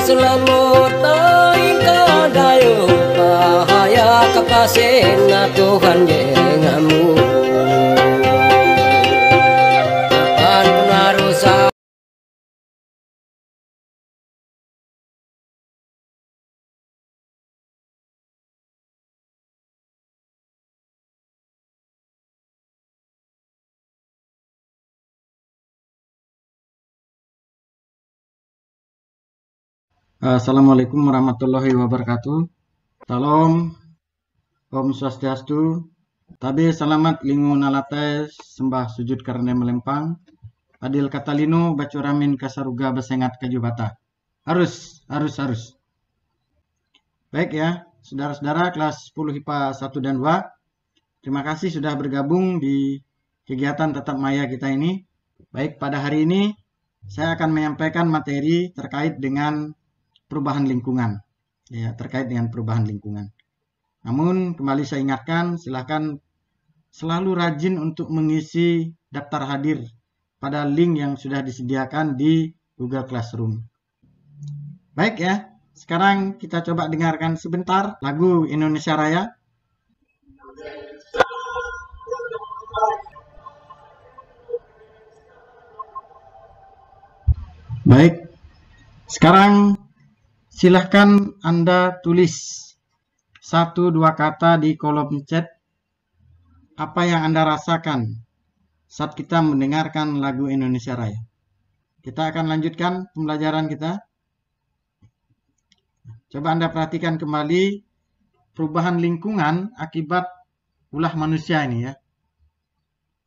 selamut ingkang dayo bahaya kapasen Tuhan jengamu akan penarusa. Assalamualaikum warahmatullahi wabarakatuh. Salam, Om Swastiastu, Tabe selamat lingu nalatai sembah sujud karena melempang. Adil katalino bacuramin kasaruga besengat kajubata. Harus. Baik ya, saudara-saudara kelas 10 HIPA 1 dan 2. Terima kasih sudah bergabung di kegiatan tatap maya kita ini. Baik, pada hari ini saya akan menyampaikan materi terkait dengan perubahan lingkungan. Ya, terkait dengan perubahan lingkungan. Namun kembali saya ingatkan, silahkan selalu rajin untuk mengisi daftar hadir pada link yang sudah disediakan di Google Classroom. Baik ya, sekarang kita coba dengarkan sebentar lagu Indonesia Raya. Baik, sekarang silahkan Anda tulis 1-2 kata di kolom chat apa yang Anda rasakan saat kita mendengarkan lagu Indonesia Raya. Kita akan lanjutkan pembelajaran kita. Coba Anda perhatikan kembali perubahan lingkungan akibat ulah manusia ini ya.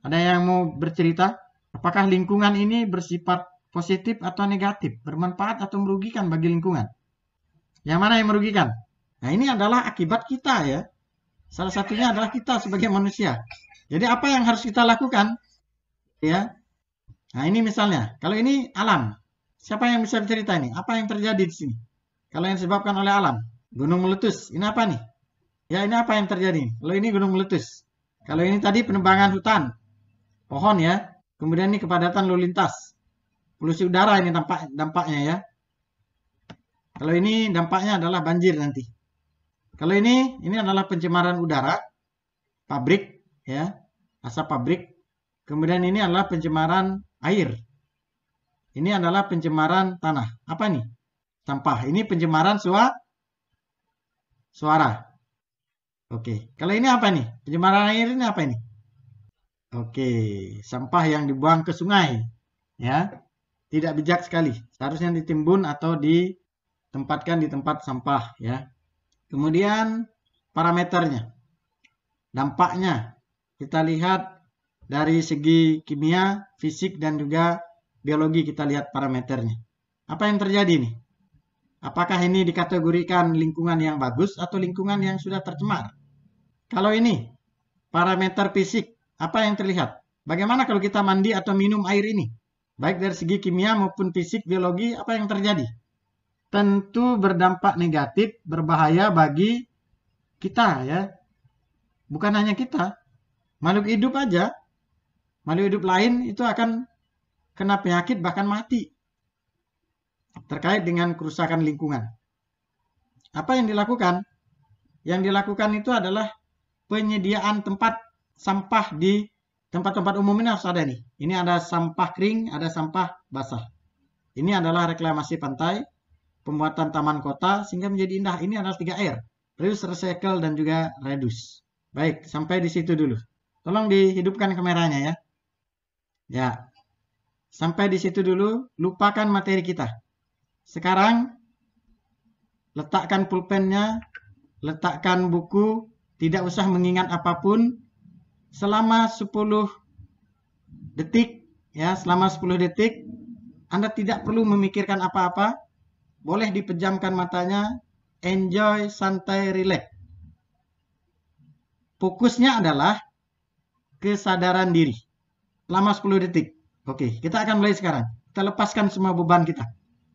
Ada yang mau bercerita? Apakah lingkungan ini bersifat positif atau negatif? Bermanfaat atau merugikan bagi lingkungan? Yang mana yang merugikan? Nah, ini adalah akibat kita ya. Salah satunya adalah kita sebagai manusia. Jadi apa yang harus kita lakukan? Ya. Nah, ini misalnya, kalau ini alam. Siapa yang bisa bercerita ini? Apa yang terjadi di sini? Kalau yang disebabkan oleh alam, gunung meletus. Ini apa nih? Ya, ini apa yang terjadi? Kalau ini gunung meletus. Kalau ini tadi penebangan hutan. Pohon ya. Kemudian ini kepadatan lalu lintas. Polusi udara ini dampaknya ya. Kalau ini dampaknya adalah banjir nanti. Kalau ini adalah pencemaran udara, pabrik, ya, asap pabrik. Kemudian ini adalah pencemaran air. Ini adalah pencemaran tanah. Apa nih? Sampah. Ini pencemaran suara. Oke. Kalau ini apa nih? Pencemaran air ini apa ini? Oke. Sampah yang dibuang ke sungai, ya. Tidak bijak sekali. Seharusnya ditimbun atau ditempatkan di tempat sampah ya. Kemudian parameternya. Dampaknya kita lihat dari segi kimia, fisik dan juga biologi kita lihat parameternya. Apa yang terjadi nih? Apakah ini dikategorikan lingkungan yang bagus atau lingkungan yang sudah tercemar? Kalau ini parameter fisik, apa yang terlihat? Bagaimana kalau kita mandi atau minum air ini? Baik dari segi kimia maupun fisik, biologi, apa yang terjadi? Tentu berdampak negatif, berbahaya bagi kita ya. Bukan hanya kita, makhluk hidup aja. Makhluk hidup lain itu akan kena penyakit bahkan mati. Terkait dengan kerusakan lingkungan. Apa yang dilakukan? Yang dilakukan itu adalah penyediaan tempat sampah di tempat-tempat umum ini harus ada nih. Ini ada sampah kering, ada sampah basah. Ini adalah reklamasi pantai, pembuatan taman kota sehingga menjadi indah. Ini adalah 3R. Reuse, recycle, dan juga reduce. Baik, sampai di situ dulu. Tolong dihidupkan kameranya ya. Ya. Sampai di situ dulu, lupakan materi kita. Sekarang, letakkan pulpennya, letakkan buku, tidak usah mengingat apapun. Selama 10 detik, ya, selama 10 detik, Anda tidak perlu memikirkan apa-apa. Boleh dipejamkan matanya, enjoy, santai, relax. Fokusnya adalah kesadaran diri. Selama 10 detik. Oke, kita akan mulai sekarang. Kita lepaskan semua beban kita.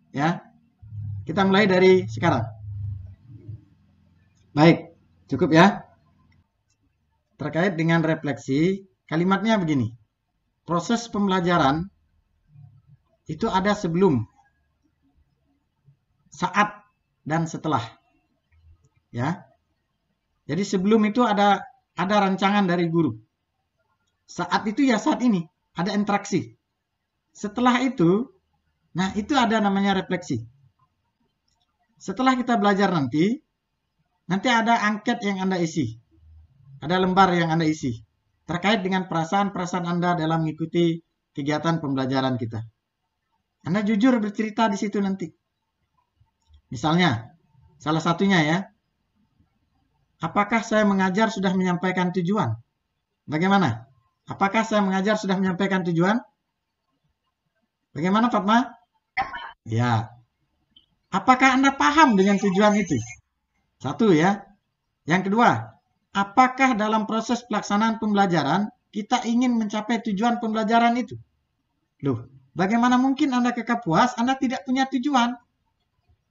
Ya. Kita mulai dari sekarang. Baik, cukup ya. Terkait dengan refleksi, kalimatnya begini. Proses pembelajaran itu ada sebelum saat dan setelah. Ya. Jadi sebelum itu ada rancangan dari guru. Saat itu ya saat ini, ada interaksi. Setelah itu, nah itu ada namanya refleksi. Setelah kita belajar nanti ada angket yang Anda isi. Ada lembar yang Anda isi. Terkait dengan perasaan-perasaan Anda dalam mengikuti kegiatan pembelajaran kita. Anda jujur bercerita di situ nanti. Misalnya, salah satunya ya, apakah saya mengajar sudah menyampaikan tujuan? Bagaimana? Apakah saya mengajar sudah menyampaikan tujuan? Bagaimana Fatma? Ya. Apakah Anda paham dengan tujuan itu? Satu ya. Yang kedua, apakah dalam proses pelaksanaan pembelajaran kita ingin mencapai tujuan pembelajaran itu? Loh, bagaimana mungkin Anda kekal puas, Anda tidak punya tujuan?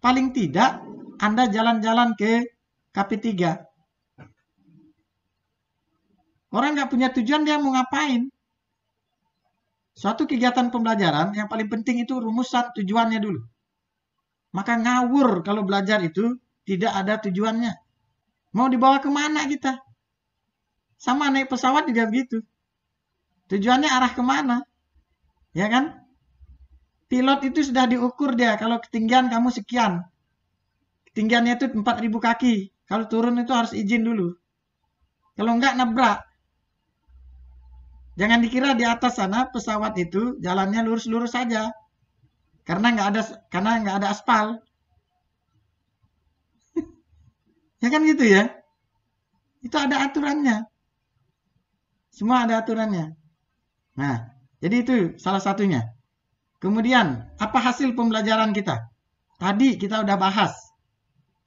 Paling tidak, Anda jalan-jalan ke KP3. Orang nggak punya tujuan, dia mau ngapain? Suatu kegiatan pembelajaran, yang paling penting itu rumusan tujuannya dulu. Maka ngawur kalau belajar itu tidak ada tujuannya. Mau dibawa kemana kita? Sama naik pesawat juga begitu. Tujuannya arah kemana? Ya kan? Pilot itu sudah diukur dia. Kalau ketinggian kamu sekian. Ketinggiannya itu 4.000 kaki. Kalau turun itu harus izin dulu. Kalau enggak nabrak. Jangan dikira di atas sana pesawat itu jalannya lurus-lurus saja. Karena nggak ada aspal. Ya kan gitu ya? Itu ada aturannya. Semua ada aturannya. Nah, jadi itu salah satunya. Kemudian, apa hasil pembelajaran kita? Tadi kita udah bahas.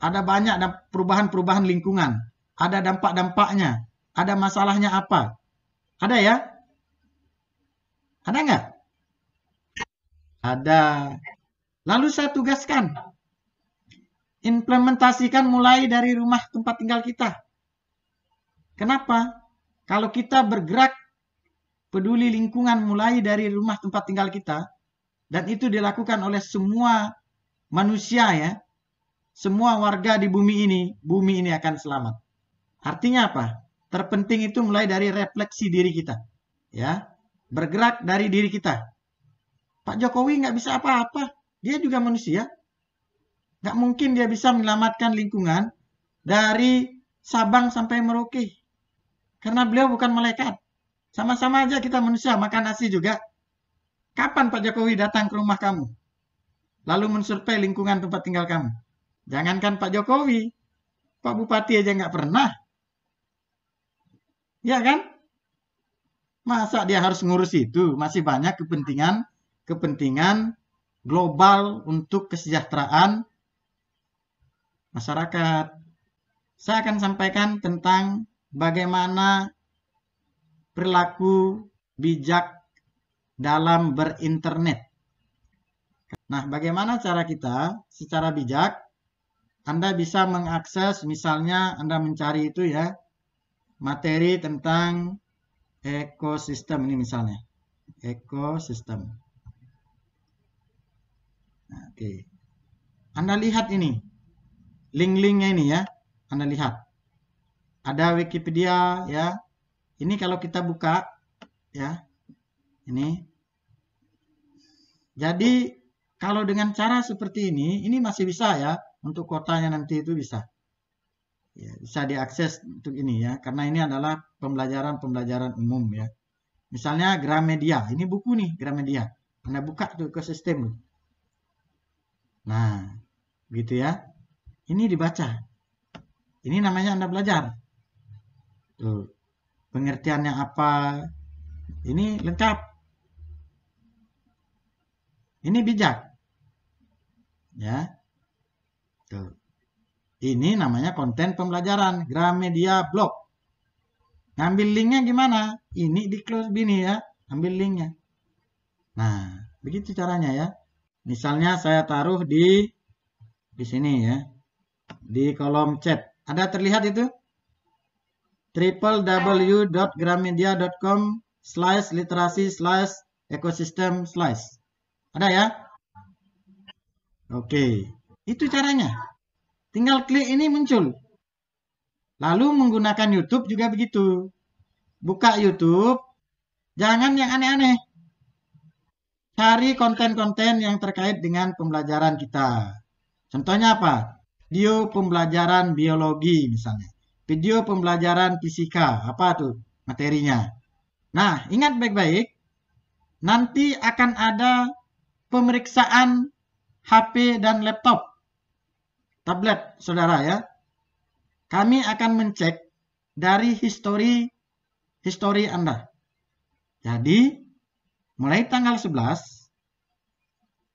Ada banyak perubahan-perubahan lingkungan. Ada dampak-dampaknya. Ada masalahnya apa? Ada ya? Ada nggak? Ada. Lalu saya tugaskan. Implementasikan mulai dari rumah tempat tinggal kita. Kenapa? Kalau kita bergerak peduli lingkungan mulai dari rumah tempat tinggal kita, dan itu dilakukan oleh semua manusia ya, semua warga di bumi ini akan selamat. Artinya apa? Terpenting itu mulai dari refleksi diri kita. Ya, bergerak dari diri kita. Pak Jokowi nggak bisa apa-apa. Dia juga manusia. Nggak mungkin dia bisa menyelamatkan lingkungan dari Sabang sampai Merauke. Karena beliau bukan malaikat. Sama-sama aja kita manusia, makan nasi juga. Kapan Pak Jokowi datang ke rumah kamu? Lalu mensurvei lingkungan tempat tinggal kamu. Jangankan Pak Jokowi, Pak Bupati aja nggak pernah. Ya kan? Masa dia harus ngurus itu? Masih banyak kepentingan global untuk kesejahteraan masyarakat. Saya akan sampaikan tentang bagaimana perilaku bijak dalam berinternet. Nah, bagaimana cara kita secara bijak? Anda bisa mengakses, misalnya Anda mencari itu ya, materi tentang ekosistem ini misalnya. Ekosistem. Nah, oke. Anda lihat ini. Link-linknya ini ya. Anda lihat. Ada Wikipedia ya. Ini kalau kita buka ya. Ini. Jadi kalau dengan cara seperti ini masih bisa ya. Untuk kotanya nanti itu bisa. Ya, bisa diakses untuk ini ya. Karena ini adalah pembelajaran umum ya. Misalnya Gramedia. Ini buku nih Gramedia. Anda buka tuh ke sistem. Nah, gitu ya. Ini dibaca. Ini namanya Anda belajar. Tuh. Pengertiannya apa? Ini lengkap. Ini bijak. Ya. Tuh. Ini namanya konten pembelajaran. Gramedia Blog. Ngambil linknya gimana? Ini di close gini ya. Ambil linknya. Nah, begitu caranya ya. Misalnya saya taruh di sini ya. Di kolom chat. Ada terlihat itu? www.gramedia.com/literasi/ekosistem/. Ada ya? Oke. Itu caranya. Tinggal klik ini muncul. Lalu menggunakan YouTube juga begitu. Buka YouTube, jangan yang aneh-aneh. Cari konten-konten yang terkait dengan pembelajaran kita. Contohnya apa? Video pembelajaran biologi misalnya. Video pembelajaran fisika. Apa tuh materinya? Nah, ingat baik-baik. Nanti akan ada pemeriksaan HP dan laptop. Tablet, saudara ya. Kami akan mencek dari histori Anda. Jadi, mulai tanggal 11,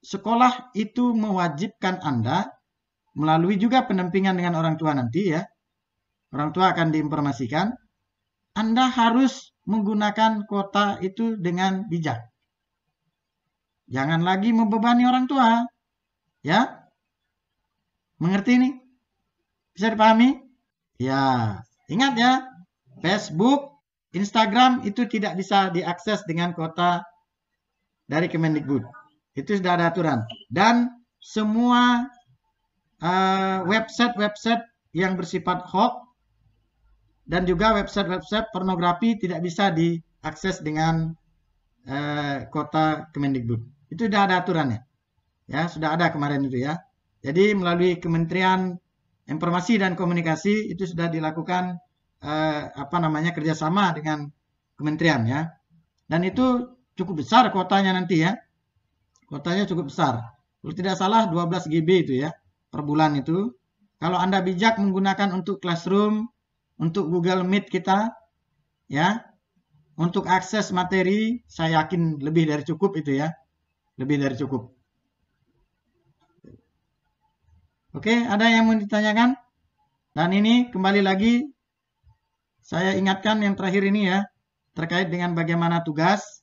sekolah itu mewajibkan Anda melalui juga pendampingan dengan orang tua nanti ya. Orang tua akan diinformasikan. Anda harus menggunakan kuota itu dengan bijak. Jangan lagi membebani orang tua. Ya? Mengerti nih? Bisa dipahami? Ya. Ingat ya. Facebook, Instagram itu tidak bisa diakses dengan kuota dari Kemendikbud. Itu sudah ada aturan. Dan semua website-website yang bersifat hoax dan juga website-website pornografi tidak bisa diakses dengan kuota Kemendikbud. Itu sudah ada aturannya. Ya, sudah ada kemarin itu ya. Jadi melalui Kementerian Informasi dan Komunikasi itu sudah dilakukan kerjasama dengan kementerian ya. Dan itu cukup besar kuotanya nanti ya. Kuotanya cukup besar. Kalau tidak salah 12 GB itu ya per bulan itu. Kalau Anda bijak menggunakan untuk Classroom, untuk Google Meet kita ya, untuk akses materi, saya yakin lebih dari cukup itu ya. Lebih dari cukup. Oke, ada yang mau ditanyakan? Dan ini kembali lagi saya ingatkan yang terakhir ini ya, terkait dengan bagaimana tugas.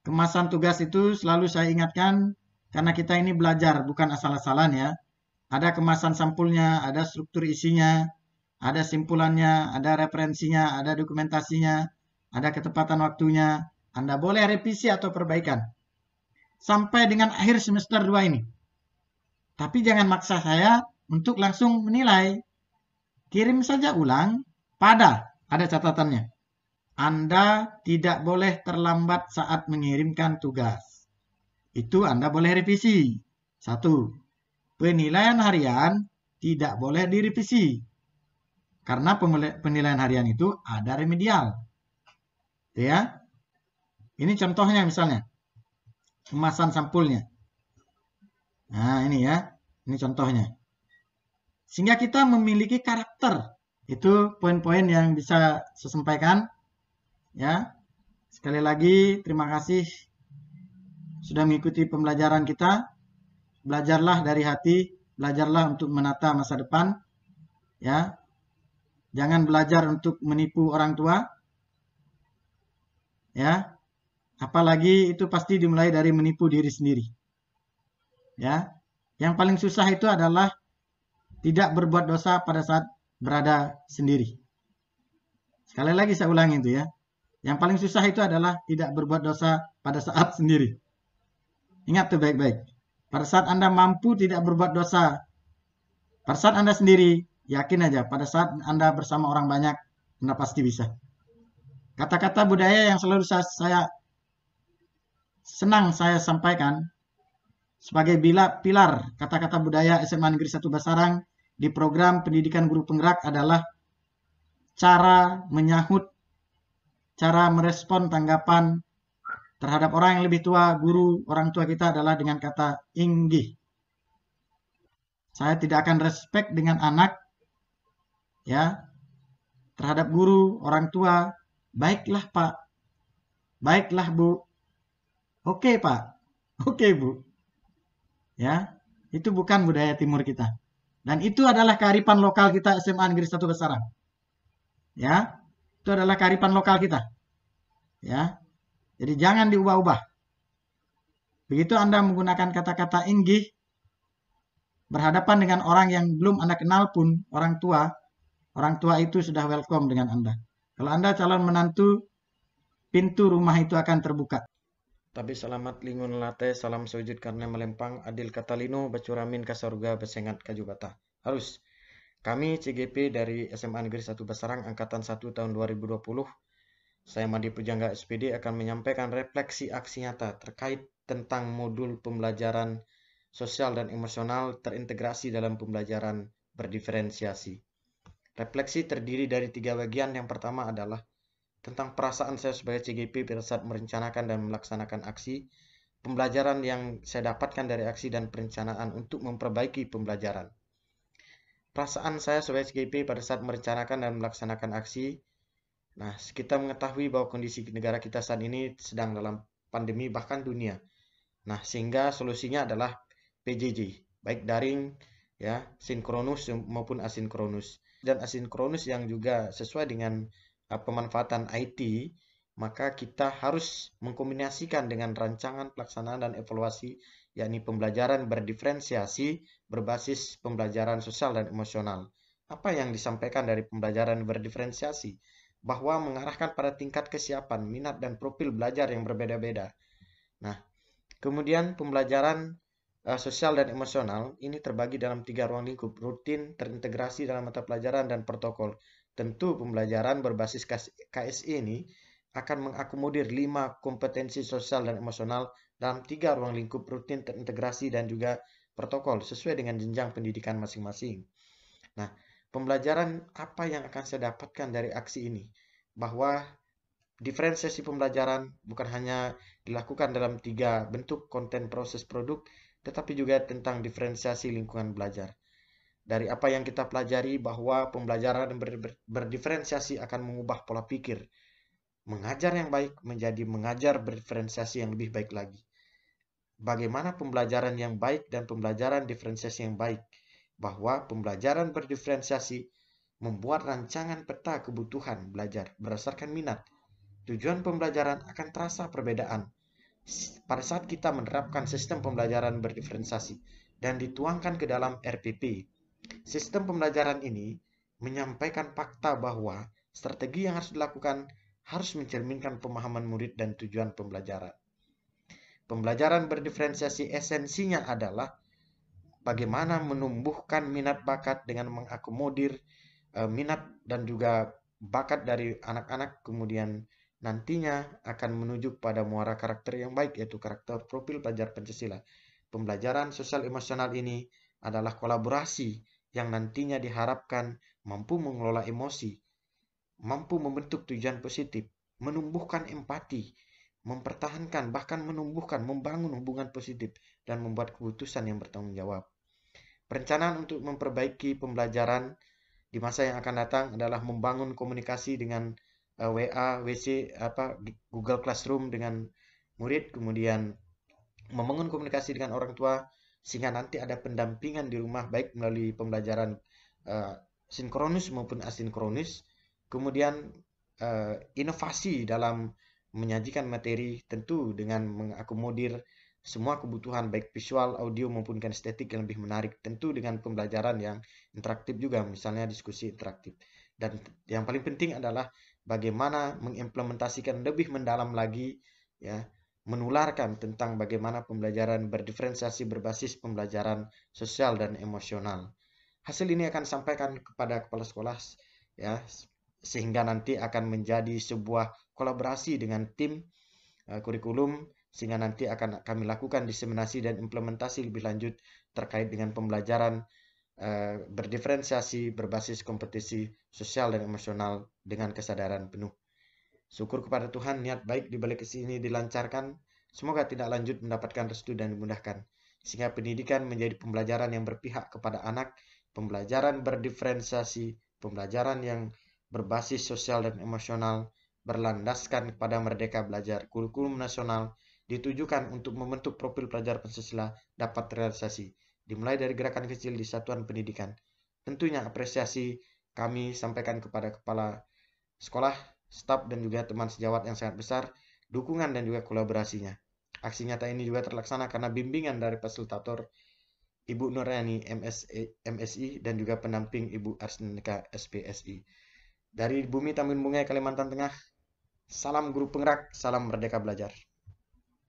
Kemasan tugas itu selalu saya ingatkan karena kita ini belajar bukan asal-asalan ya. Ada kemasan sampulnya, ada struktur isinya, ada simpulannya, ada referensinya, ada dokumentasinya, ada ketepatan waktunya. Anda boleh revisi atau perbaikan sampai dengan akhir semester 2 ini. Tapi jangan maksa saya untuk langsung menilai. Kirim saja ulang pada, ada catatannya. Anda tidak boleh terlambat saat mengirimkan tugas. Itu Anda boleh revisi. 1. Penilaian harian tidak boleh direvisi. Karena penilaian harian itu ada remedial. Ya. Ini contohnya misalnya. Kemasan sampulnya. Nah, ini ya. Ini contohnya. Sehingga kita memiliki karakter. Itu poin-poin yang bisa saya sampaikan. Ya. Sekali lagi terima kasih sudah mengikuti pembelajaran kita. Belajarlah dari hati, belajarlah untuk menata masa depan. Ya. Jangan belajar untuk menipu orang tua. Ya. Apalagi itu pasti dimulai dari menipu diri sendiri. Ya. Yang paling susah itu adalah tidak berbuat dosa pada saat berada sendiri. Sekali lagi saya ulangi itu ya. Yang paling susah itu adalah tidak berbuat dosa pada saat sendiri. Ingat tuh baik-baik. Pada saat Anda mampu tidak berbuat dosa, pada saat Anda sendiri, yakin aja pada saat Anda bersama orang banyak, Anda pasti bisa. Kata-kata budaya yang selalu saya senang saya sampaikan sebagai pilar kata-kata budaya SMA Negeri 1 Basarang di program pendidikan guru penggerak adalah cara menyahut, cara merespon tanggapan terhadap orang yang lebih tua, guru, orang tua kita adalah dengan kata inggih. Saya tidak akan respect dengan anak ya terhadap guru, orang tua. Baiklah Pak, baiklah Bu, oke Pak, oke Bu. Ya, itu bukan budaya timur kita. Dan itu adalah kearifan lokal kita SMA Negeri 1 Basarang. Ya, itu adalah kearifan lokal kita. Ya, jadi jangan diubah-ubah. Begitu Anda menggunakan kata-kata inggih, berhadapan dengan orang yang belum Anda kenal pun, orang tua itu sudah welcome dengan Anda. Kalau Anda calon menantu, pintu rumah itu akan terbuka. Tapi selamat lingun late, salam sujud karena melempang, adil kata lino, bacuramin ka sorga, besengat kaju bata. Harus. Kami CGP dari SMA Negeri 1 Basarang Angkatan 1 tahun 2020. Saya Madi Pujangga SPD akan menyampaikan refleksi aksi nyata terkait tentang modul pembelajaran sosial dan emosional terintegrasi dalam pembelajaran berdiferensiasi. Refleksi terdiri dari 3 bagian. Yang pertama adalah tentang perasaan saya sebagai CGP pada saat merencanakan dan melaksanakan aksi, pembelajaran yang saya dapatkan dari aksi dan perencanaan untuk memperbaiki pembelajaran. Perasaan saya sebagai CGP pada saat merencanakan dan melaksanakan aksi, nah, kita mengetahui bahwa kondisi negara kita saat ini sedang dalam pandemi bahkan dunia. Nah, sehingga solusinya adalah PJJ, baik daring, ya, sinkronus maupun asinkronus. Dan asinkronus yang juga sesuai dengan pemanfaatan IT, maka kita harus mengkombinasikan dengan rancangan pelaksanaan dan evaluasi, yakni pembelajaran berdiferensiasi berbasis pembelajaran sosial dan emosional. Apa yang disampaikan dari pembelajaran berdiferensiasi? Bahwa mengarahkan pada tingkat kesiapan, minat, dan profil belajar yang berbeda-beda. Nah, kemudian pembelajaran sosial dan emosional ini terbagi dalam 3 ruang lingkup, rutin, terintegrasi dalam mata pelajaran, dan protokol. Tentu pembelajaran berbasis KSE ini akan mengakomodir 5 kompetensi sosial dan emosional dalam 3 ruang lingkup rutin, terintegrasi, dan juga protokol sesuai dengan jenjang pendidikan masing-masing. Nah, pembelajaran apa yang akan saya dapatkan dari aksi ini? Bahwa diferensiasi pembelajaran bukan hanya dilakukan dalam 3 bentuk konten proses produk, tetapi juga tentang diferensiasi lingkungan belajar. Dari apa yang kita pelajari bahwa pembelajaran berdiferensiasi akan mengubah pola pikir. Mengajar yang baik menjadi mengajar berdiferensiasi yang lebih baik lagi. Bagaimana pembelajaran yang baik dan pembelajaran diferensiasi yang baik? Bahwa pembelajaran berdiferensiasi membuat rancangan peta kebutuhan belajar berdasarkan minat. Tujuan pembelajaran akan terasa perbedaan pada saat kita menerapkan sistem pembelajaran berdiferensiasi dan dituangkan ke dalam RPP. Sistem pembelajaran ini menyampaikan fakta bahwa strategi yang harus dilakukan harus mencerminkan pemahaman murid dan tujuan pembelajaran. Pembelajaran berdiferensiasi esensinya adalah bagaimana menumbuhkan minat bakat dengan mengakomodir minat dan juga bakat dari anak-anak, kemudian nantinya akan menuju pada muara karakter yang baik, yaitu karakter profil pelajar Pancasila. Pembelajaran sosial emosional ini adalah kolaborasi yang nantinya diharapkan mampu mengelola emosi, mampu membentuk tujuan positif, menumbuhkan empati, mempertahankan, bahkan menumbuhkan, membangun hubungan positif, dan membuat keputusan yang bertanggung jawab. Perencanaan untuk memperbaiki pembelajaran di masa yang akan datang adalah membangun komunikasi dengan WA, WC, Google Classroom dengan murid, kemudian membangun komunikasi dengan orang tua, sehingga nanti ada pendampingan di rumah baik melalui pembelajaran sinkronus maupun asinkronus. Kemudian inovasi dalam menyajikan materi tentu dengan mengakomodir semua kebutuhan baik visual, audio maupun kinestetik yang lebih menarik, tentu dengan pembelajaran yang interaktif juga, misalnya diskusi interaktif. Dan yang paling penting adalah bagaimana mengimplementasikan lebih mendalam lagi, ya, menularkan tentang bagaimana pembelajaran berdiferensiasi berbasis pembelajaran sosial dan emosional. Hasil ini akan disampaikan kepada kepala sekolah, ya, sehingga nanti akan menjadi sebuah kolaborasi dengan tim kurikulum, sehingga nanti akan kami lakukan diseminasi dan implementasi lebih lanjut terkait dengan pembelajaran berdiferensiasi berbasis kompetisi sosial dan emosional dengan kesadaran penuh. Syukur kepada Tuhan, niat baik di balik kesini dilancarkan. Semoga tidak lanjut mendapatkan restu dan dimudahkan, sehingga pendidikan menjadi pembelajaran yang berpihak kepada anak, pembelajaran berdiferensiasi, pembelajaran yang berbasis sosial dan emosional, berlandaskan kepada merdeka belajar. Kurikulum nasional ditujukan untuk membentuk profil pelajar Pancasila dapat terrealisasi, dimulai dari gerakan kecil di satuan pendidikan. Tentunya apresiasi kami sampaikan kepada kepala sekolah, staf, dan juga teman sejawat yang sangat besar, dukungan dan juga kolaborasinya. Aksi nyata ini juga terlaksana karena bimbingan dari fasilitator Ibu Nurani MSI dan juga pendamping Ibu Arsnika SPSI. Dari Bumi Tambun Bungai, Kalimantan Tengah, salam guru penggerak, salam merdeka belajar.